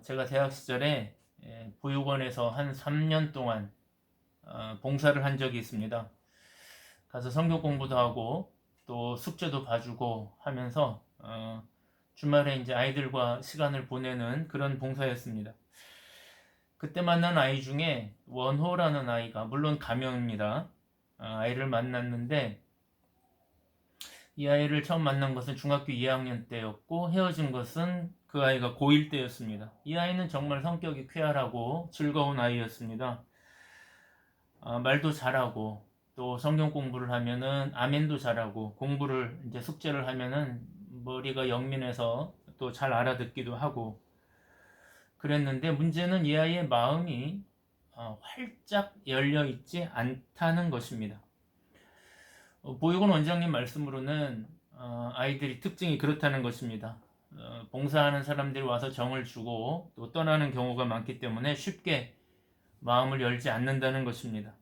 제가 대학 시절에 보육원에서 한 3년 동안 봉사를 한 적이 있습니다. 가서 성경 공부도 하고 또 숙제도 봐주고 하면서 주말에 이제 아이들과 시간을 보내는 그런 봉사였습니다. 그때 만난 아이 중에 원호라는 아이가, 물론 가명입니다. 아이를 만났는데 이 아이를 처음 만난 것은 중학교 2학년 때였고 헤어진 것은 그 아이가 고1 때였습니다. 이 아이는 정말 성격이 쾌활하고 즐거운 아이였습니다. 말도 잘하고 또 성경 공부를 하면은 아멘도 잘하고 공부를 이제 숙제를 하면은 머리가 영민해서 또 잘 알아듣기도 하고 그랬는데 문제는 이 아이의 마음이 활짝 열려 있지 않다는 것입니다. 보육원 원장님 말씀으로는 아이들이 특징이 그렇다는 것입니다. 봉사하는 사람들이 와서 정을 주고 또 떠나는 경우가 많기 때문에 쉽게 마음을 열지 않는다는 것입니다.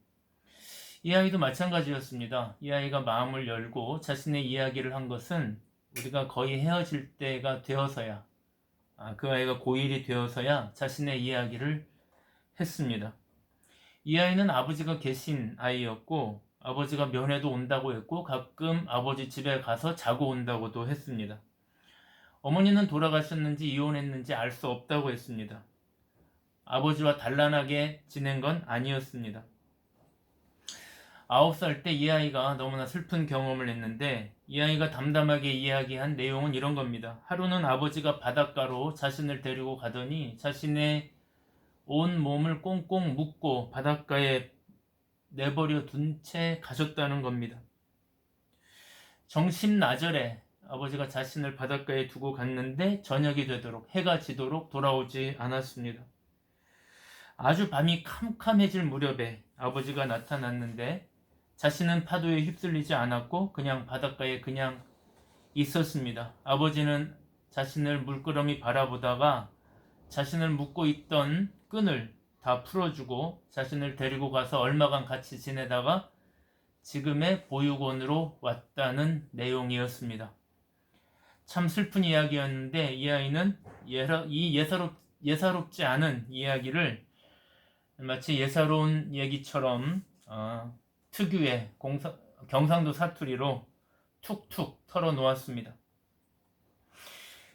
이 아이도 마찬가지였습니다. 이 아이가 마음을 열고 자신의 이야기를 한 것은 우리가 거의 헤어질 때가 되어서야, 그 아이가 고1이 되어서야 자신의 이야기를 했습니다. 이 아이는 아버지가 계신 아이였고 아버지가 면회도 온다고 했고 가끔 아버지 집에 가서 자고 온다고도 했습니다. 어머니는 돌아가셨는지 이혼했는지 알 수 없다고 했습니다. 아버지와 단란하게 지낸 건 아니었습니다. 9살 때 이 아이가 너무나 슬픈 경험을 했는데 이 아이가 담담하게 이야기한 내용은 이런 겁니다. 하루는 아버지가 바닷가로 자신을 데리고 가더니 자신의 온 몸을 꽁꽁 묶고 바닷가에 내버려 둔 채 가셨다는 겁니다. 정신나절에 아버지가 자신을 바닷가에 두고 갔는데 저녁이 되도록, 해가 지도록 돌아오지 않았습니다. 아주 밤이 캄캄해질 무렵에 아버지가 나타났는데 자신은 파도에 휩쓸리지 않았고 그냥 바닷가에 그냥 있었습니다. 아버지는 자신을 물끄러미 바라보다가 자신을 묶고 있던 끈을 다 풀어주고 자신을 데리고 가서 얼마간 같이 지내다가 지금의 보육원으로 왔다는 내용이었습니다. 참 슬픈 이야기였는데 이 아이는 이 예사롭지 않은 이야기를 마치 예사로운 얘기처럼 특유의 경상도 사투리로 툭툭 털어놓았습니다.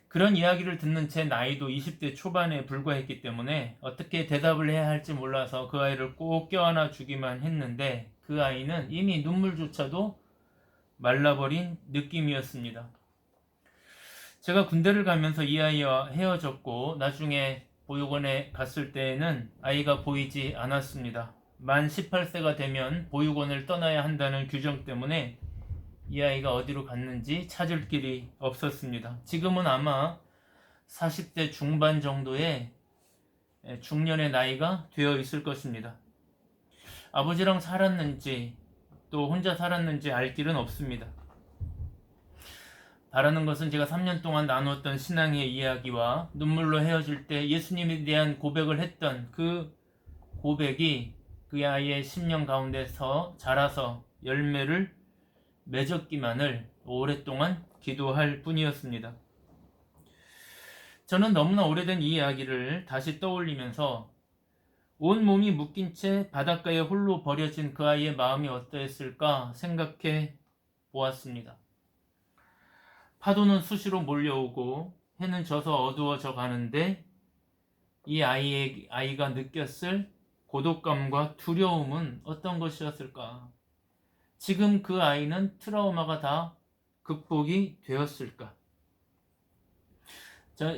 그런 이야기를 듣는 제 나이도 20대 초반에 불과했기 때문에 어떻게 대답을 해야 할지 몰라서 그 아이를 꼭 껴안아 주기만 했는데 그 아이는 이미 눈물조차도 말라버린 느낌이었습니다. 제가 군대를 가면서 이 아이와 헤어졌고 나중에 보육원에 갔을 때에는 아이가 보이지 않았습니다. 만 18세가 되면 보육원을 떠나야 한다는 규정 때문에 이 아이가 어디로 갔는지 찾을 길이 없었습니다. 지금은 아마 40대 중반 정도의 중년의 나이가 되어 있을 것입니다. 아버지랑 살았는지 또 혼자 살았는지 알 길은 없습니다. 바라는 것은 제가 3년 동안 나누었던 신앙의 이야기와 눈물로 헤어질 때 예수님에 대한 고백을 했던 그 고백이 그 아이의 심령 가운데서 자라서 열매를 맺었기만을 오랫동안 기도할 뿐이었습니다. 저는 너무나 오래된 이 이야기를 다시 떠올리면서 온 몸이 묶인 채 바닷가에 홀로 버려진 그 아이의 마음이 어떠했을까 생각해 보았습니다. 파도는 수시로 몰려오고 해는 져서 어두워져 가는데 이 아이가 느꼈을 고독감과 두려움은 어떤 것이었을까? 지금 그 아이는 트라우마가 다 극복이 되었을까?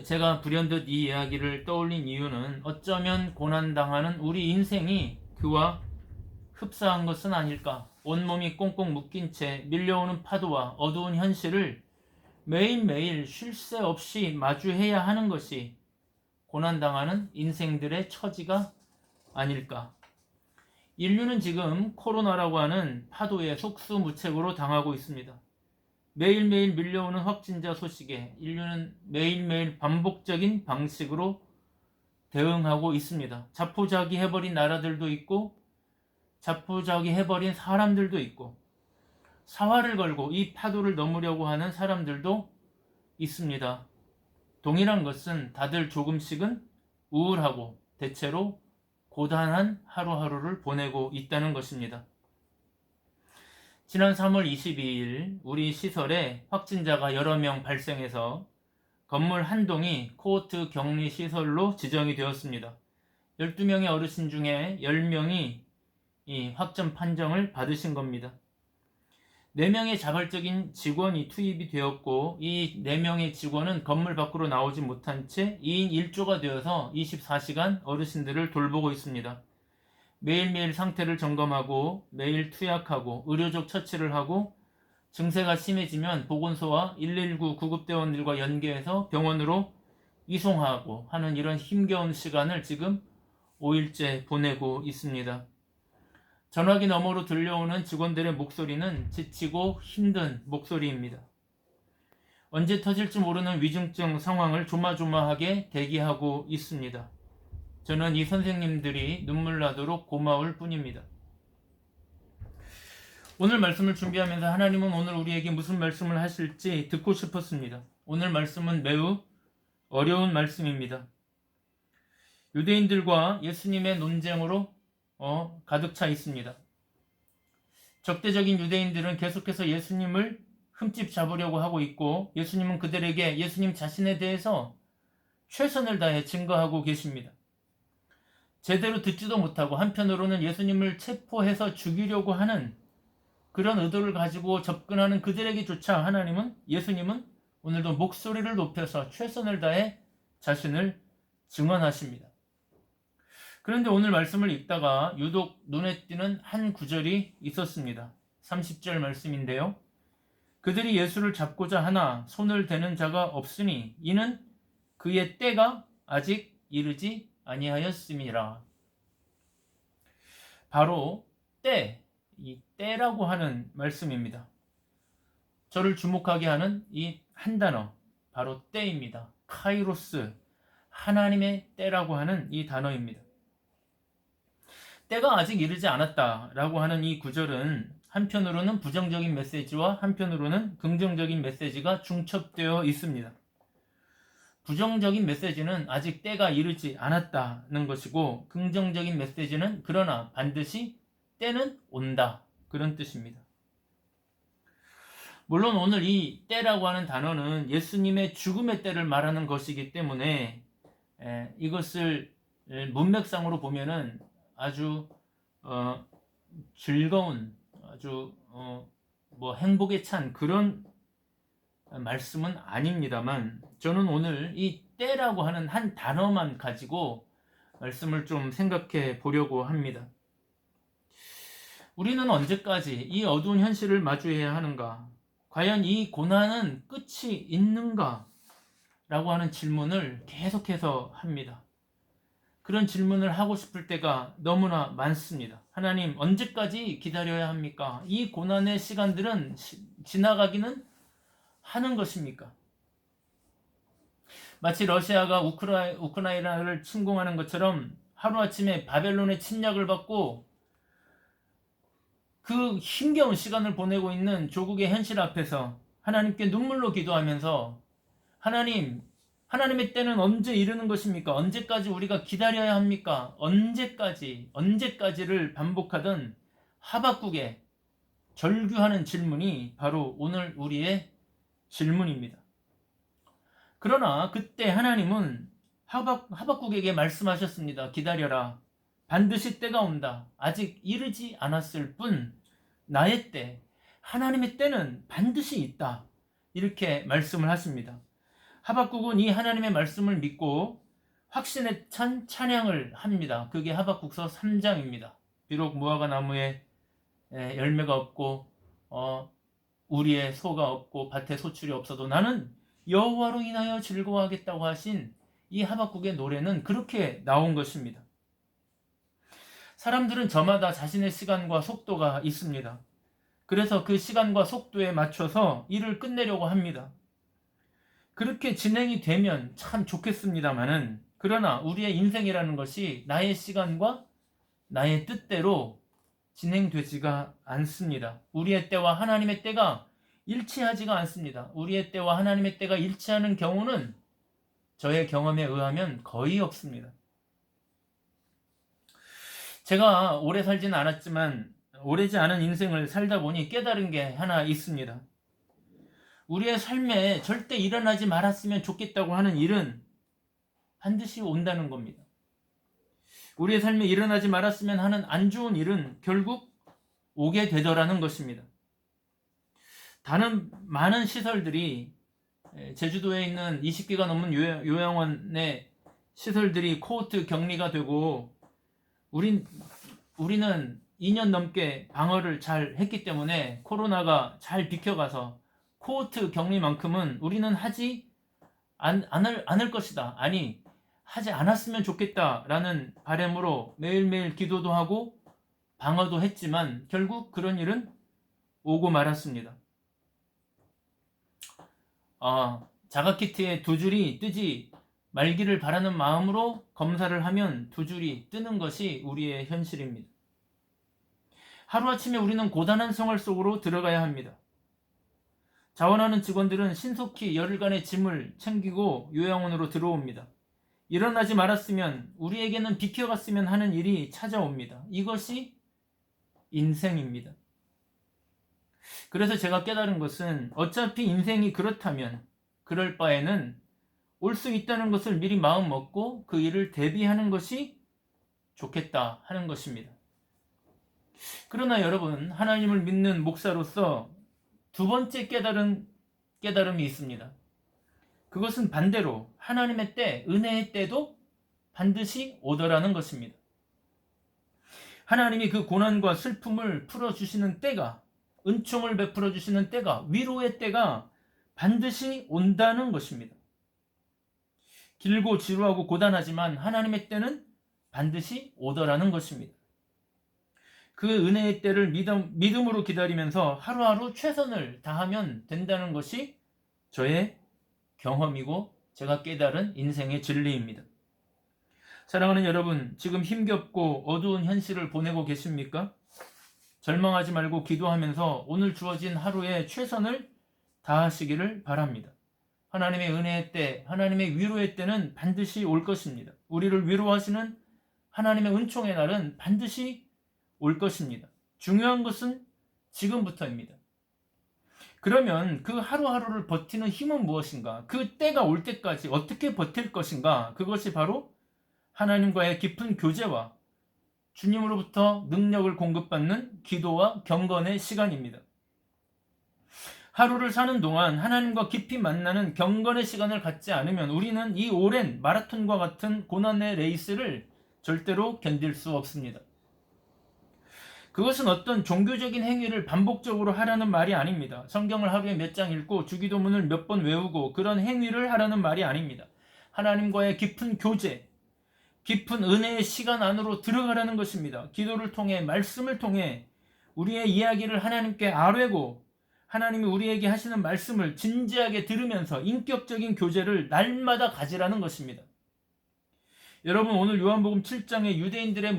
제가 불현듯 이 이야기를 떠올린 이유는 어쩌면 고난당하는 우리 인생이 그와 흡사한 것은 아닐까? 온몸이 꽁꽁 묶인 채 밀려오는 파도와 어두운 현실을 매일매일 쉴 새 없이 마주해야 하는 것이 고난당하는 인생들의 처지가 아닐까? 인류는 지금 코로나라고 하는 파도에 속수무책으로 당하고 있습니다. 매일매일 밀려오는 확진자 소식에 인류는 매일매일 반복적인 방식으로 대응하고 있습니다. 자포자기해버린 나라들도 있고 자포자기해버린 사람들도 있고 사활을 걸고 이 파도를 넘으려고 하는 사람들도 있습니다. 동일한 것은 다들 조금씩은 우울하고 대체로 고단한 하루하루를 보내고 있다는 것입니다. 지난 3월 22일 우리 시설에 확진자가 여러 명 발생해서 건물 한 동이 코호트 격리 시설로 지정이 되었습니다. 12명의 어르신 중에 10명이 이 확진 판정을 받으신 겁니다. 4명의 자발적인 직원이 투입이 되었고 이 4명의 직원은 건물 밖으로 나오지 못한 채 2인 1조가 되어서 24시간 어르신들을 돌보고 있습니다. 매일매일 상태를 점검하고 매일 투약하고 의료적 처치를 하고 증세가 심해지면 보건소와 119 구급대원들과 연계해서 병원으로 이송하고 하는 이런 힘겨운 시간을 지금 5일째 보내고 있습니다. 전화기 너머로 들려오는 직원들의 목소리는 지치고 힘든 목소리입니다. 언제 터질지 모르는 위중증 상황을 조마조마하게 대기하고 있습니다. 저는 이 선생님들이 눈물 나도록 고마울 뿐입니다. 오늘 말씀을 준비하면서 하나님은 오늘 우리에게 무슨 말씀을 하실지 듣고 싶었습니다. 오늘 말씀은 매우 어려운 말씀입니다. 유대인들과 예수님의 논쟁으로 가득 차 있습니다. 적대적인 유대인들은 계속해서 예수님을 흠집 잡으려고 하고 있고 예수님은 그들에게 예수님 자신에 대해서 최선을 다해 증거하고 계십니다. 제대로 듣지도 못하고 한편으로는 예수님을 체포해서 죽이려고 하는 그런 의도를 가지고 접근하는 그들에게조차 예수님은 오늘도 목소리를 높여서 최선을 다해 자신을 증언하십니다. 그런데 오늘 말씀을 읽다가 유독 눈에 띄는 한 구절이 있었습니다. 30절 말씀인데요. 그들이 예수를 잡고자 하나 손을 대는 자가 없으니 이는 그의 때가 아직 이르지 아니하였음이라. 바로 때, 이 때라고 하는 말씀입니다. 저를 주목하게 하는 이 한 단어, 바로 때입니다. 카이로스, 하나님의 때라고 하는 이 단어입니다. 때가 아직 이르지 않았다라고 하는 이 구절은 한편으로는 부정적인 메시지와 한편으로는 긍정적인 메시지가 중첩되어 있습니다. 부정적인 메시지는 아직 때가 이르지 않았다는 것이고 긍정적인 메시지는 그러나 반드시 때는 온다, 그런 뜻입니다. 물론 오늘 이 때라고 하는 단어는 예수님의 죽음의 때를 말하는 것이기 때문에 이것을 문맥상으로 보면은 아주 즐거운, 아주 행복에 찬 그런 말씀은 아닙니다만 저는 오늘 이 때라고 하는 한 단어만 가지고 말씀을 좀 생각해 보려고 합니다. 우리는 언제까지 이 어두운 현실을 마주해야 하는가? 과연 이 고난은 끝이 있는가? 라고 하는 질문을 계속해서 합니다. 그런 질문을 하고 싶을 때가 너무나 많습니다. 하나님, 언제까지 기다려야 합니까? 이 고난의 시간들은 지나가기는 하는 것입니까? 마치 러시아가 우크라이나를 침공하는 것처럼 하루아침에 바벨론의 침략을 받고 그 힘겨운 시간을 보내고 있는 조국의 현실 앞에서 하나님께 눈물로 기도하면서 하나님의 때는 언제 이르는 것입니까? 언제까지 우리가 기다려야 합니까? 언제까지를 반복하던 하박국의 절규하는 질문이 바로 오늘 우리의 질문입니다. 그러나 그때 하나님은 하박국에게 말씀하셨습니다. 기다려라. 반드시 때가 온다. 아직 이르지 않았을 뿐 나의 때, 하나님의 때는 반드시 있다. 이렇게 말씀을 하십니다. 하박국은 이 하나님의 말씀을 믿고 확신에 찬 찬양을 합니다. 그게 하박국서 3장입니다. 비록 무화과 나무에 열매가 없고 우리의 소가 없고 밭에 소출이 없어도 나는 여호와로 인하여 즐거워하겠다고 하신 이 하박국의 노래는 그렇게 나온 것입니다. 사람들은 저마다 자신의 시간과 속도가 있습니다. 그래서 그 시간과 속도에 맞춰서 일을 끝내려고 합니다. 그렇게 진행이 되면 참 좋겠습니다만은 그러나 우리의 인생이라는 것이 나의 시간과 나의 뜻대로 진행되지가 않습니다. 우리의 때와 하나님의 때가 일치하지가 않습니다. 우리의 때와 하나님의 때가 일치하는 경우는 저의 경험에 의하면 거의 없습니다. 제가 오래 살지는 않았지만 오래지 않은 인생을 살다 보니 깨달은 게 하나 있습니다. 우리의 삶에 절대 일어나지 말았으면 좋겠다고 하는 일은 반드시 온다는 겁니다. 우리의 삶에 일어나지 말았으면 하는 안 좋은 일은 결국 오게 되더라는 것입니다. 다른 많은 시설들이, 제주도에 있는 20개가 넘는 요양원의 시설들이 코호트 격리가 되고 우리는 2년 넘게 방어를 잘 했기 때문에 코로나가 잘 비켜가서 코호트 격리만큼은 우리는 하지 않을 것이다. 아니, 하지 않았으면 좋겠다라는 바람으로 매일매일 기도도 하고 방어도 했지만 결국 그런 일은 오고 말았습니다. 자가키트에 2줄이 뜨지 말기를 바라는 마음으로 검사를 하면 2줄이 뜨는 것이 우리의 현실입니다. 하루아침에 우리는 고단한 생활 속으로 들어가야 합니다. 자원하는 직원들은 신속히 열흘간의 짐을 챙기고 요양원으로 들어옵니다. 일어나지 말았으면, 우리에게는 비켜갔으면 하는 일이 찾아옵니다. 이것이 인생입니다. 그래서 제가 깨달은 것은 어차피 인생이 그렇다면 그럴 바에는 올 수 있다는 것을 미리 마음 먹고 그 일을 대비하는 것이 좋겠다 하는 것입니다. 그러나 여러분, 하나님을 믿는 목사로서 두 번째 깨달음이 있습니다. 그것은 반대로 하나님의 때, 은혜의 때도 반드시 오더라는 것입니다. 하나님이 그 고난과 슬픔을 풀어주시는 때가, 은총을 베풀어 주시는 때가, 위로의 때가 반드시 온다는 것입니다. 길고 지루하고 고단하지만 하나님의 때는 반드시 오더라는 것입니다. 그 은혜의 때를 믿음으로 기다리면서 하루하루 최선을 다하면 된다는 것이 저의 경험이고 제가 깨달은 인생의 진리입니다. 사랑하는 여러분, 지금 힘겹고 어두운 현실을 보내고 계십니까? 절망하지 말고 기도하면서 오늘 주어진 하루에 최선을 다하시기를 바랍니다. 하나님의 은혜의 때, 하나님의 위로의 때는 반드시 올 것입니다. 우리를 위로하시는 하나님의 은총의 날은 반드시 올 것입니다. 중요한 것은 지금부터입니다. 그러면 그 하루하루를 버티는 힘은 무엇인가? 그 때가 올 때까지 어떻게 버틸 것인가? 그것이 바로 하나님과의 깊은 교제와 주님으로부터 능력을 공급받는 기도와 경건의 시간입니다. 하루를 사는 동안 하나님과 깊이 만나는 경건의 시간을 갖지 않으면 우리는 이 오랜 마라톤과 같은 고난의 레이스를 절대로 견딜 수 없습니다. 그것은 어떤 종교적인 행위를 반복적으로 하라는 말이 아닙니다. 성경을 하루에 몇 장 읽고 주기도문을 몇 번 외우고 그런 행위를 하라는 말이 아닙니다. 하나님과의 깊은 교제, 깊은 은혜의 시간 안으로 들어가라는 것입니다. 기도를 통해, 말씀을 통해 우리의 이야기를 하나님께 아뢰고 하나님이 우리에게 하시는 말씀을 진지하게 들으면서 인격적인 교제를 날마다 가지라는 것입니다. 여러분, 오늘 요한복음 7장의 유대인들의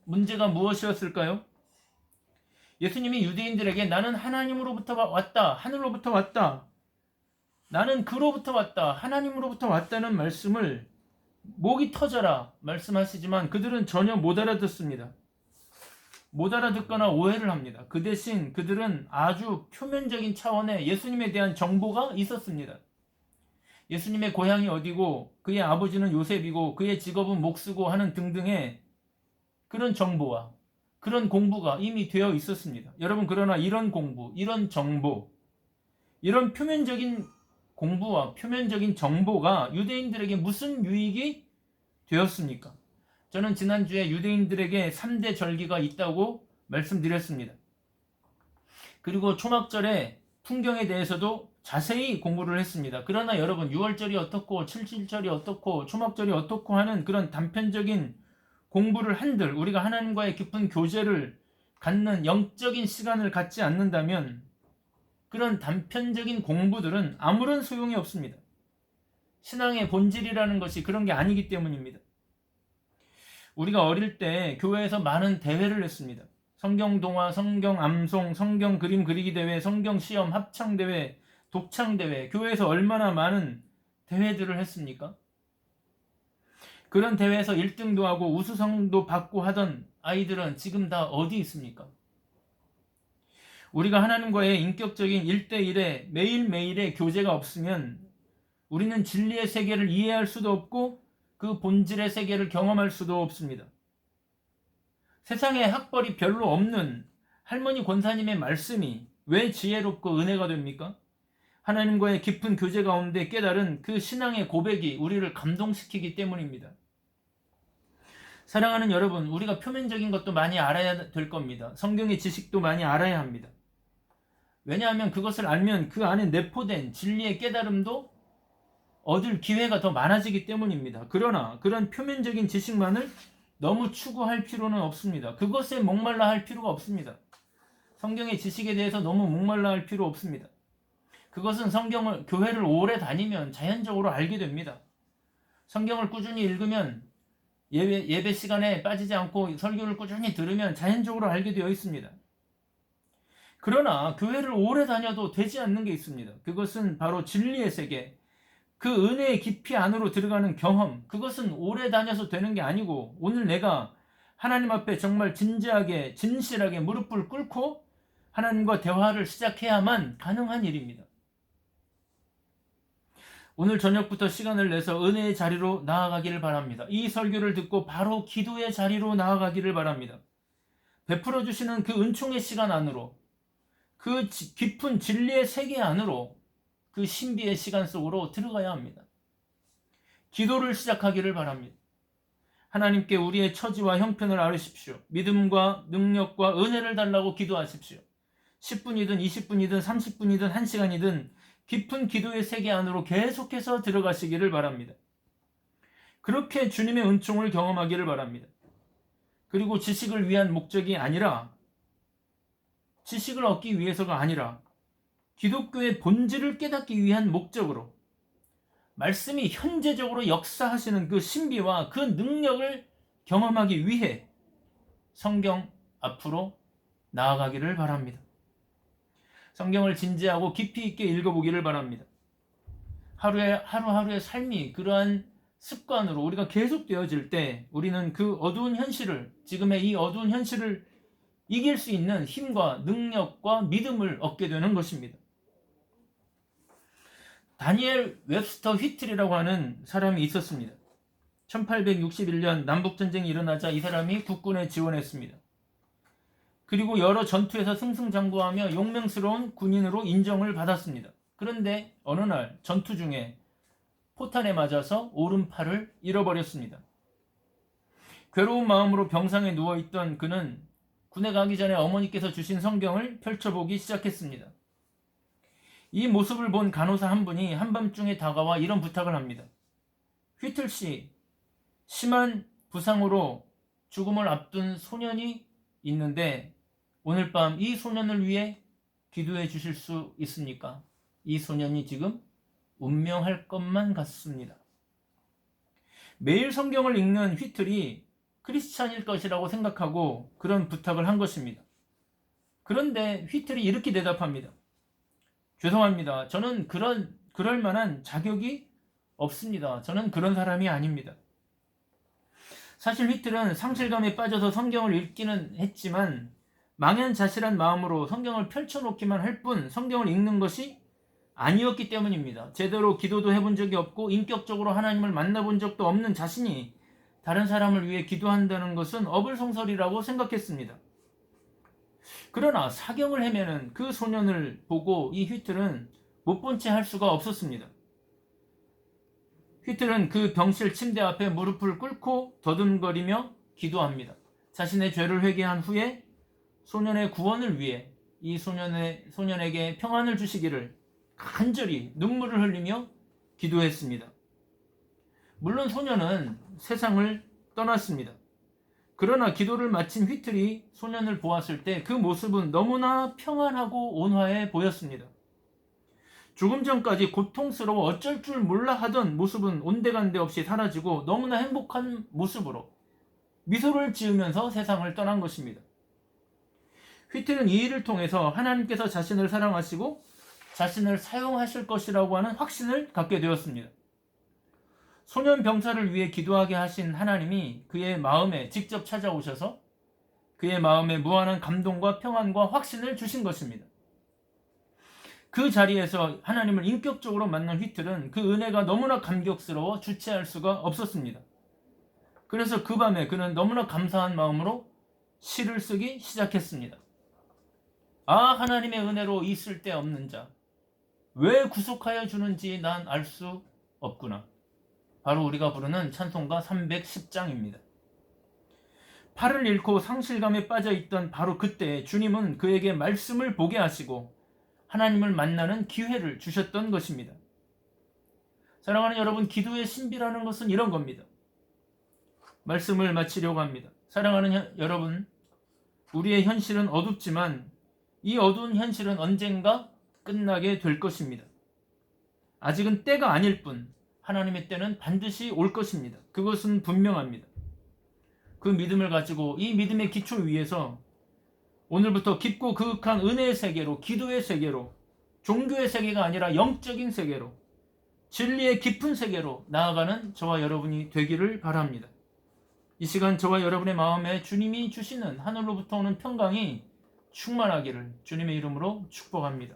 문제가 무엇이었을까요? 예수님이 유대인들에게 나는 하나님으로부터 왔다, 하늘로부터 왔다, 나는 그로부터 왔다, 하나님으로부터 왔다는 말씀을 목이 터져라 말씀하시지만 그들은 전혀 못 알아듣습니다. 못 알아듣거나 오해를 합니다. 그 대신 그들은 아주 표면적인 차원의 예수님에 대한 정보가 있었습니다. 예수님의 고향이 어디고 그의 아버지는 요셉이고 그의 직업은 목수고 하는 등등의 그런 정보와 그런 공부가 이미 되어 있었습니다. 여러분, 그러나 이런 공부, 이런 정보, 이런 표면적인 공부와 표면적인 정보가 유대인들에게 무슨 유익이 되었습니까? 저는 지난주에 유대인들에게 3대 절기가 있다고 말씀드렸습니다. 그리고 초막절의 풍경에 대해서도 자세히 공부를 했습니다. 그러나 여러분, 6월절이 어떻고 7.7절이 어떻고 초막절이 어떻고 하는 그런 단편적인 공부를 한들 우리가 하나님과의 깊은 교제를 갖는 영적인 시간을 갖지 않는다면 그런 단편적인 공부들은 아무런 소용이 없습니다. 신앙의 본질이라는 것이 그런 게 아니기 때문입니다. 우리가 어릴 때 교회에서 많은 대회를 했습니다. 성경 동화, 성경 암송, 성경 그림 그리기 대회, 성경 시험 합창 대회, 독창 대회, 교회에서 얼마나 많은 대회들을 했습니까? 그런 대회에서 1등도 하고 우수상도 받고 하던 아이들은 지금 다 어디 있습니까? 우리가 하나님과의 인격적인 1대1의 매일매일의 교제가 없으면 우리는 진리의 세계를 이해할 수도 없고 그 본질의 세계를 경험할 수도 없습니다. 세상에 학벌이 별로 없는 할머니 권사님의 말씀이 왜 지혜롭고 은혜가 됩니까? 하나님과의 깊은 교제 가운데 깨달은 그 신앙의 고백이 우리를 감동시키기 때문입니다. 사랑하는 여러분, 우리가 표면적인 것도 많이 알아야 될 겁니다. 성경의 지식도 많이 알아야 합니다. 왜냐하면 그것을 알면 그 안에 내포된 진리의 깨달음도 얻을 기회가 더 많아지기 때문입니다. 그러나 그런 표면적인 지식만을 너무 추구할 필요는 없습니다. 그것에 목말라 할 필요가 없습니다. 성경의 지식에 대해서 너무 목말라 할 필요 없습니다. 그것은 교회를 오래 다니면 자연적으로 알게 됩니다. 성경을 꾸준히 읽으면 예배 시간에 빠지지 않고 설교를 꾸준히 들으면 자연적으로 알게 되어 있습니다. 그러나 교회를 오래 다녀도 되지 않는 게 있습니다. 그것은 바로 진리의 세계, 그 은혜의 깊이 안으로 들어가는 경험, 그것은 오래 다녀서 되는 게 아니고 오늘 내가 하나님 앞에 정말 진지하게 진실하게 무릎을 꿇고 하나님과 대화를 시작해야만 가능한 일입니다. 오늘 저녁부터 시간을 내서 은혜의 자리로 나아가기를 바랍니다. 이 설교를 듣고 바로 기도의 자리로 나아가기를 바랍니다. 베풀어 주시는 그 은총의 시간 안으로, 그 깊은 진리의 세계 안으로, 그 신비의 시간 속으로 들어가야 합니다. 기도를 시작하기를 바랍니다. 하나님께 우리의 처지와 형편을 아뢰십시오. 믿음과 능력과 은혜를 달라고 기도하십시오. 10분이든 20분이든 30분이든 1시간이든 깊은 기도의 세계 안으로 계속해서 들어가시기를 바랍니다. 그렇게 주님의 은총을 경험하기를 바랍니다. 그리고 지식을 위한 목적이 아니라, 지식을 얻기 위해서가 아니라 기독교의 본질을 깨닫기 위한 목적으로 말씀이 현재적으로 역사하시는 그 신비와 그 능력을 경험하기 위해 성경 앞으로 나아가기를 바랍니다. 성경을 진지하고 깊이 있게 읽어보기를 바랍니다. 하루하루의 삶이 그러한 습관으로 우리가 계속 되어질 때 우리는 그 어두운 현실을, 지금의 이 어두운 현실을 이길 수 있는 힘과 능력과 믿음을 얻게 되는 것입니다. 다니엘 웹스터 휘틀이라고 하는 사람이 있었습니다. 1861년 남북전쟁이 일어나자 이 사람이 국군에 지원했습니다. 그리고 여러 전투에서 승승장구하며 용맹스러운 군인으로 인정을 받았습니다. 그런데 어느 날 전투 중에 포탄에 맞아서 오른팔을 잃어버렸습니다. 괴로운 마음으로 병상에 누워있던 그는 군에 가기 전에 어머니께서 주신 성경을 펼쳐보기 시작했습니다. 이 모습을 본 간호사 한 분이 한밤중에 다가와 이런 부탁을 합니다. 휘틀씨, 심한 부상으로 죽음을 앞둔 소년이 있는데 오늘 밤 이 소년을 위해 기도해 주실 수 있습니까? 이 소년이 지금 운명할 것만 같습니다. 매일 성경을 읽는 휘틀이 크리스찬일 것이라고 생각하고 그런 부탁을 한 것입니다. 그런데 휘틀이 이렇게 대답합니다. 죄송합니다. 저는 그럴 만한 자격이 없습니다. 저는 그런 사람이 아닙니다. 사실 휘틀은 상실감에 빠져서 성경을 읽기는 했지만 망연자실한 마음으로 성경을 펼쳐놓기만 할 뿐 성경을 읽는 것이 아니었기 때문입니다. 제대로 기도도 해본 적이 없고 인격적으로 하나님을 만나본 적도 없는 자신이 다른 사람을 위해 기도한다는 것은 어불성설이라고 생각했습니다. 그러나 사경을 헤매는 그 소년을 보고 이 휘틀은 못 본 채 할 수가 없었습니다. 휘틀은 그 병실 침대 앞에 무릎을 꿇고 더듬거리며 기도합니다. 자신의 죄를 회개한 후에 소년의 구원을 위해 이 소년에게 평안을 주시기를 간절히 눈물을 흘리며 기도했습니다. 물론 소년은 세상을 떠났습니다. 그러나 기도를 마친 휘틀이 소년을 보았을 때 그 모습은 너무나 평안하고 온화해 보였습니다. 죽음 전까지 고통스러워 어쩔 줄 몰라 하던 모습은 온데간데 없이 사라지고 너무나 행복한 모습으로 미소를 지으면서 세상을 떠난 것입니다. 휘틀은 이 일을 통해서 하나님께서 자신을 사랑하시고 자신을 사용하실 것이라고 하는 확신을 갖게 되었습니다. 소년 병사를 위해 기도하게 하신 하나님이 그의 마음에 직접 찾아오셔서 그의 마음에 무한한 감동과 평안과 확신을 주신 것입니다. 그 자리에서 하나님을 인격적으로 만난 휘틀은 그 은혜가 너무나 감격스러워 주체할 수가 없었습니다. 그래서 그 밤에 그는 너무나 감사한 마음으로 시를 쓰기 시작했습니다. 아, 하나님의 은혜로 있을 데 없는 자, 왜 구속하여 주는지 난 알 수 없구나. 바로 우리가 부르는 찬송가 310장입니다. 팔을 잃고 상실감에 빠져 있던 바로 그때 주님은 그에게 말씀을 보게 하시고 하나님을 만나는 기회를 주셨던 것입니다. 사랑하는 여러분, 기도의 신비라는 것은 이런 겁니다. 말씀을 마치려고 합니다. 사랑하는 여러분, 우리의 현실은 어둡지만 이 어두운 현실은 언젠가 끝나게 될 것입니다. 아직은 때가 아닐 뿐 하나님의 때는 반드시 올 것입니다. 그것은 분명합니다. 그 믿음을 가지고 이 믿음의 기초 위에서 오늘부터 깊고 그윽한 은혜의 세계로, 기도의 세계로, 종교의 세계가 아니라 영적인 세계로, 진리의 깊은 세계로 나아가는 저와 여러분이 되기를 바랍니다. 이 시간 저와 여러분의 마음에 주님이 주시는 하늘로부터 오는 평강이 충만하기를 주님의 이름으로 축복합니다.